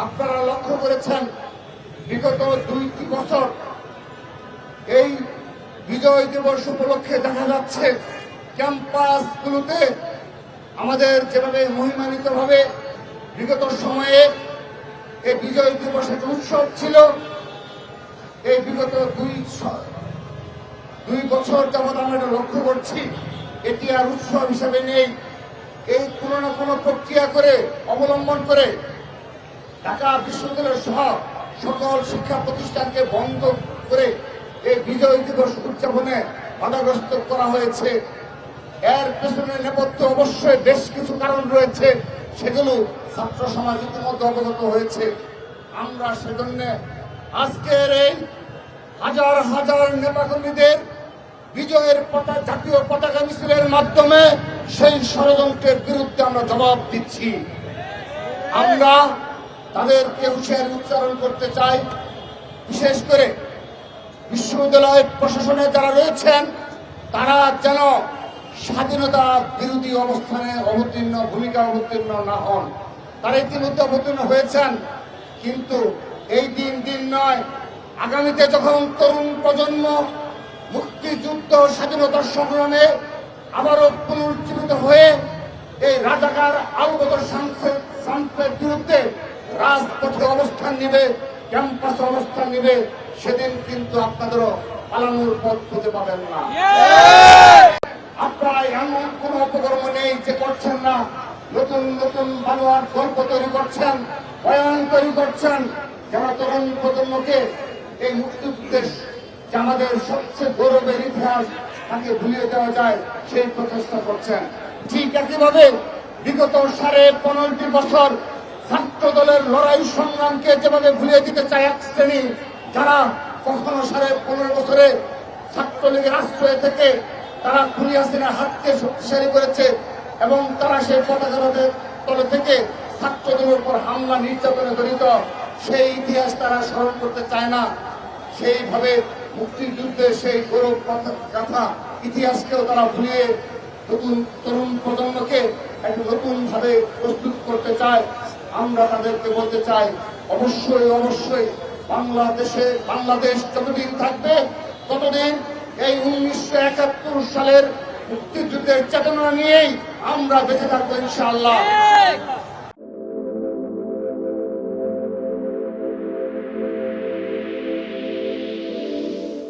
আপনারা লক্ষ্য করেছেন বিগত 2টি বছর এই বিজয় দিবস উপলক্ষে দেখা যাচ্ছে ক্যাম্পাসগুলোতে আমাদের যেভাবে মহিমান্বিতভাবে বিগত সময়ে এই বিজয় দিবসের উৎসব ছিল, এই বিগত দুই বছর যাবৎ আমরা এটা লক্ষ্য করছি এটি আর উৎসব হিসেবে নেই। এই কোনো না কোনো প্রক্রিয়া করে অবলম্বন করে ঢাকা বিশ্ববিদ্যালয় সহ সকল শিক্ষা প্রতিষ্ঠানকে বন্ধ করে এই বিজয় দিবস উদযাপনে বাধাগ্রস্ত করা হয়েছে। এর পেছনে নেপথ্যে অবশ্যই বেশ কিছু কারণ রয়েছে, সেগুলো ছাত্র সমাজ ইতিমধ্যে অবগত হয়েছে। আমরা সেজন্য আজকের এই হাজার হাজার নেতাকর্মীদের বিজয়ের জাতীয় পতাকা মিছিলের মাধ্যমে সেই ষড়যন্ত্রের বিরুদ্ধে আমরা জবাব দিচ্ছি। আমরা তাদেরকে হুঁশিয়ারি উচ্চারণ করতে চাই, বিশেষ করে বিশ্ববিদ্যালয় প্রশাসনে যারা রয়েছেন তারা যেন স্বাধীনতা বিরোধী অবস্থানে ভূমিকা অবতীর্ণ না হন। তারা ইতিমধ্যে অবতীর্ণ হয়েছেন, কিন্তু এই দিন নয়, আগামীতে যখন তরুণ প্রজন্ম মুক্তিযুদ্ধ স্বাধীনতার সংগ্রামে আবারও পুনরুজ্জীবিত হয়ে এই রাজাকার আলবদর শামসের বিরুদ্ধে রাজপথে অবস্থান নিবে, ক্যাম্পাসে অবস্থান নিবে, সেদিন কিন্তু আপনাদেরও পালানোর পথ খুঁজে পাবেন না। আপনারা এমন কোন অপকর্ম নেই যে করছেন না, নতুন নতুন বানোয়ার গল্প তৈরি করছেন, বয়ান তৈরি করছেন, যারা তরুণ প্রজন্মকে এই মুক্তিযুদ্ধের যে আমাদের সবচেয়ে গৌরবের ইতিহাস তাকে ভুলিয়ে দেওয়া যায় সেই প্রচেষ্টা করছেন। ঠিক একইভাবে বিগত 15.5 বছর ছাত্র দলের লড়াই সংগ্রামকে যেভাবে ভুলিয়ে দিতে চায় এক শ্রেণী, যারা কখনো 15.5 বছরে ছাত্রলীগের আশ্রয় থেকে তারা খুনি হাসিনার হাতকে শক্তিশালী করেছে এবং তারা সেই পতাকাদের তলে থেকে ছাত্রদের উপর হামলা নির্যাতনে জড়িত, সেই ইতিহাস তারা স্মরণ করতে চায় না। সেইভাবে মুক্তিযুদ্ধের সেই গৌরব গাথা ইতিহাসকেও তারা ভুলিয়ে নতুন তরুণ প্রজন্মকে একটা নতুন ভাবে প্রস্তুত করতে চায়। আমরা তাদেরকে বলতে চাই, অবশ্যই বাংলাদেশ যতদিন থাকবে ততদিন এই 1971 সালের মুক্তিযুদ্ধের চেতনা নিয়েই আমরা বেঁচে থাকবো ইনশাআল্লাহ।